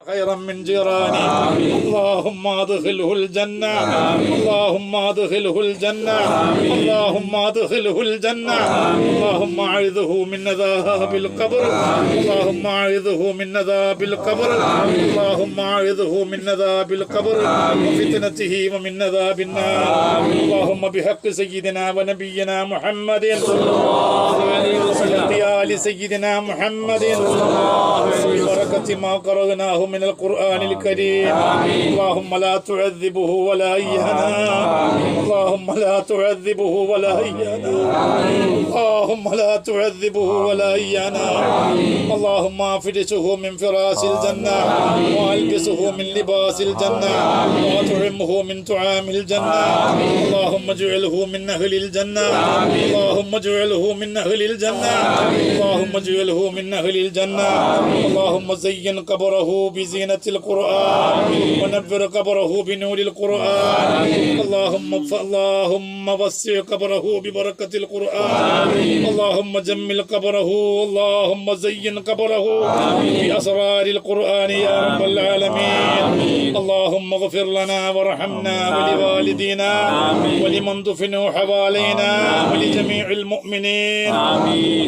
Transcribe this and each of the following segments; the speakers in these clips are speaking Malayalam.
خيرا من جيرانه اللهم ادخله الجنة اللهم ادخله الجنة اللهم ادخله الجنة اللهم اعذه من عذاب القبر اللهم اعذه من عذاب القبر اللهم اعذه من عذاب القبر وفتنته ومن عذاب النار اللهم بحق سيدنا ونبينا محمد صلى الله عليه وسلم آل سيدنا محمد ببركة ما قرأناه من القرآن الكريم اللهم لا تعذبه ولا إيانا اللهم لا تعذبه ولا إيانا اللهم لا تعذبه ولا إيانا اللهم افرشه من فراش الجنة والبسه من لباس الجنة واطعمه من طعام الجنة اللهم اجعله من أهل الجنة اللهم اجعله من أهل الجنة اللهم اجعله من أهل الجنة اللهم زين قبره بزينة القرآن ونبر قبره بنور القرآن اللهم وسع قبره ببركة القرآن اللهم جمل قبره اللهم زين قبره بأسرار القرآن يا رب العالمين اللهم اغفر لنا وارحمنا ولوالدينا ولمن دفنوا حوالينا ولجميع المؤمنين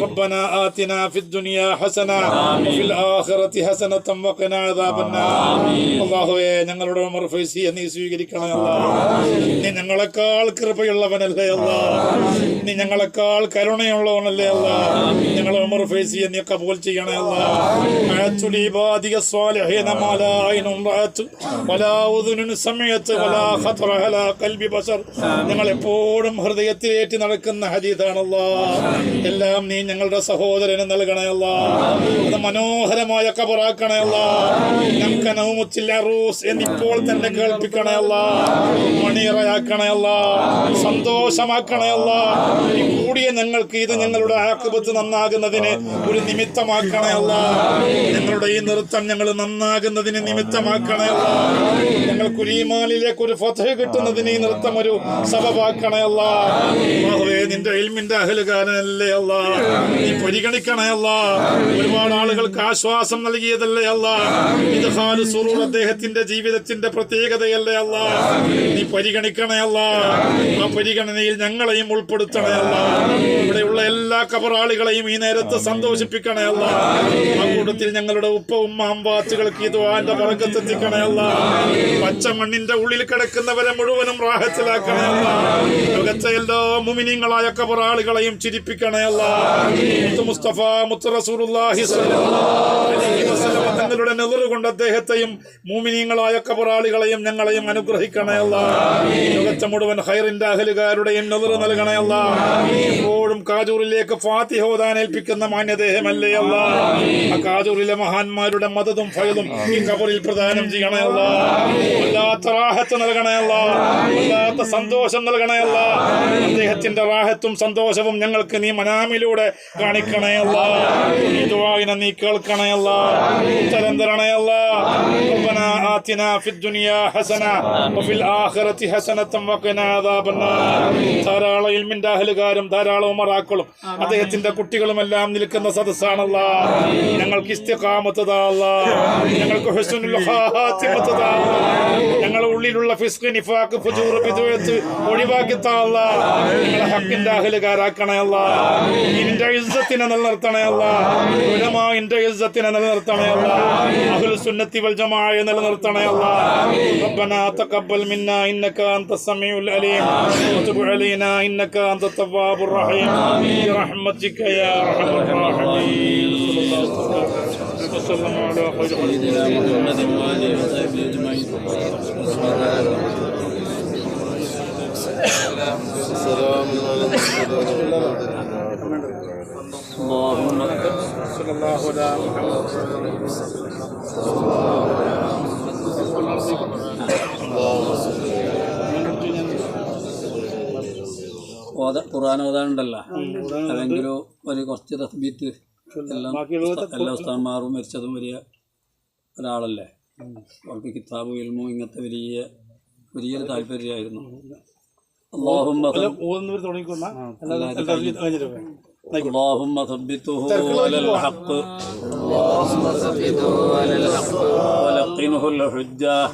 ربنا آتنا في الدنيا حسنة وفي الآخرة حسنة وقنا عذاب النار അല്ലാഹുവേ ഞങ്ങളുടെ ഉമർ ഫൈസിയെ നീ സ്വീകരിക്കണേ അല്ലാഹ് നീ ഞങ്ങളെക്കാൾ കൃപയുള്ളവനല്ലേ അല്ലാഹ് നീ ഞങ്ങളെക്കാൾ കരുണയുള്ളവനല്ലേ അല്ലാഹ് ഞങ്ങളെ ഉമർ ഫൈസിയെ നീ കബൂൽ ചെയ്യണേ അല്ലാഹ് അഅതുൽ ഇബാദിയ സ്വാലിഹീന മാ ലാ ഐനുൻ റഅത് വലാ ഉദുനുൻ സമഅത് വലാ ഖതറ അലാ ഖൽബി ബശർ ഞങ്ങൾ എപ്പോഴും ഹൃദയത്തിലേറ്റി നടക്കുന്ന ഹദീസാണ് അല്ലാഹ് എല്ലാം നീ ഞങ്ങളുടെ സഹോദരന് നൽകണേ അല്ലാഹ് അത് മനോഹരമായ ഖബറാക്കണേ അല്ലാഹ് ഞങ്ങൾക്ക് നൗമുത്തിൽ അറൂസ് എന്നിപ്പോൾ തന്നെ കേൾപ്പിക്കണേ അല്ലാഹ് മണിയറയാക്കണേ അല്ലാഹ് സന്തോഷമാക്കണേ അല്ലാഹ് ഈ കൂടിയ ഞങ്ങൾക്ക് ഇത് ഞങ്ങളുടെ ആഖിബത്ത് നന്നാകുന്നതിന് ഒരു നിമിത്തമാക്കണേ അല്ലാഹ് ഞങ്ങളുടെ ഈ നൃത്തം ഞങ്ങൾ നന്നാകുന്നതിന് നിമിത്തമാക്കണേ അല്ലാഹ് ഞങ്ങൾക്ക് ഒരു ഈമാനിലേക്ക് ഒരു ഫത്ഹ് കിട്ടുന്നതിന് ഈ നൃത്തം ഒരു സബബാക്കണേ അല്ലാഹ് അല്ലാഹുവേ നിന്റെ ഇൽമിന്റെ അഹ്ലുകാരനല്ലേ അല്ലാഹ് നീ പരിഗണിക്കണേ അല്ലാഹ് ഒരുപാട് ആളുകൾക്ക് ആശ്വാസം നൽകിയതല്ലേ അല്ലാഹ് ഇത് ഖാലു സുറൂർ അദ്ദേഹത്തിന്റെ ജീവിതത്തിന്റെ പ്രത്യേകതയല്ലേ അല്ലാഹ് നീ പരിഗണിക്കണേ അല്ലാഹ് ആ പരിഗണനയിൽ ഞങ്ങളെയും ഉൾപ്പെടുത്തണേ അല്ലാഹ് ഇവിടെയുള്ള എല്ലാ ഖബറാളികളെയും ഈ നേരത്ത് സന്തോഷിപ്പിക്കണേ അല്ലാഹ് ആ കൂട്ടത്തിൽ ഞങ്ങളുടെ ഉപ്പ ഉമ്മ അമ്പാത്തുകൾക്ക് ഈ ദുആന്റെ ബറക്കത്ത് എത്തിക്കണേ അല്ലാഹ് പച്ച മണ്ണിന്റെ ഉള്ളിൽ കിടക്കുന്നവരെ മുഴുവനും റാഹത്തിലാക്കണേ അല്ലാഹ് ലോകത്തെ എല്ലാ മുഅ്മിനീങ്ങളായ ഖബറാളികളെയും ചിരിപ്പിക്കണേ അല്ലാഹ് മുസ്തഫ മുത്ത് റസൂലുള്ളാഹി സ്വല്ലല്ലാഹു അലൈഹി വസല്ലം തങ്ങളുടെ നെദർ കൊണ്ട് അദ്ദേഹത്തെയും മുഅ്മിനീങ്ങളായ ഖബറാളികളെയും ഞങ്ങളെയും അനുഗ്രഹിക്കണേ അല്ലാഹ് ലോകത്തെ മുഴുവൻ ഖൈറിന്റെ അഹ്ലുകാരുടെയും നെദർ നൽകണേ അല്ലാഹ് എപ്പോഴും കാജൂറിലേക്ക് ഫാത്തിഹ ഓതാൻ ഏൽപ്പിക്കുന്ന മാന്യദേഹമല്ലേ അല്ലാഹ് ആ കാജൂറിലെ മഹാന്മാരുടെ മദദും ഫയലും ഈ ഖബറിൽ പ്രദാനം ചെയ്യണേ അല്ലാഹ് വല്ലാത്ത റാഹത്ത് നൽകണേ അല്ലാഹ് വല്ലാത്ത സന്തോഷം നൽകണേ അല്ലാഹ് അദ്ദേഹത്തിന്റെ റാഹത്തും സന്തോഷവും ഞങ്ങൾക്ക് നീ മനാമിലൂടെ കാണിക്കണേ അല്ലാഹ് ഈ ദുആഇനെ നീ കേൾക്കണേ അല്ലാഹ് ഉത്തരം തരണേ അല്ലാഹ് റബ്ബനാ ആതിനാ ഫിദ് ദുനിയാ ഹസന വഫിൽ ആഖിറതി ഹസനതൻ വഖിനാ അദാബന്നാർ ധാരാളം ഇൽമിന്റെ അഹ്ലുകാരും ധാരാളം ഉമറാക്കളും അദ്ദേഹത്തിന്റെ കുട്ടികളും എല്ലാം നിൽക്കുന്ന സദസ്സാണ് അല്ലാഹ് ഞങ്ങൾക്ക് ഇസ്തിഖാമത്ത് താ അല്ലാഹ് ഞങ്ങൾക്ക് ഹുസ്നുൽ ഖാത്തിമത്ത് താ അല്ലാഹ് ഞങ്ങളുടെ ഉള്ളിലുള്ള ഫിസ്ഖ് നിഫാഖ് ഫുജൂർ ബിദ്അത്ത് ഒഴിവാക്കി താ അല്ലാഹ് ഞങ്ങളെ ഹഖിന്റെ അഹ്ലുകാരാക്കണേ അല്ലാഹ് നിന്റെ ഇസ്സത്തിനെ നിലനിർത്തണേ അല്ലാഹ് ഉലമാഇന്റെ ഇസ്സത്തിനെ നിലനിർത്തണേ അല്ലാഹ് അഹ്ലുസ് സുന്നത്തി വൽ ജമാഅയെ നിലനിർത്തണേ അല്ലാഹ് റബ്ബനാ തഖബ്ബൽ മിന്നാ ഇന്നക അൻതസ് സമീഉൽ അലീം വതുബ് അലൈനാ ഇന്നക അൻതത് തവ്വാബുർ റഹീം ബിറഹ്മതിക യാ അർഹമർ റഹീമീൻ വസല്ലല്ലാഹു അലാ സയ്യിദിനാ മുഹമ്മദിൻ വഅലിഹി വസഹ്ബിഹി അജ്മഈൻ اللهم صل الله على محمد ഖുർആൻ ഓതാനുണ്ടല്ലോ അതെങ്കിലും ഒരു കുറച്ച് തസ്ബീത്ത് എല്ലാം എല്ലാ ഉസ്താദന്മാരും മരിച്ചതും വലിയ ഒരാളല്ലേ അവർക്ക് കിതാബും ഇൽമും ഇങ്ങനത്തെ വലിയൊരു താല്പര്യമായിരുന്നു. اللهم ثبته على الحق ولقنه الحجة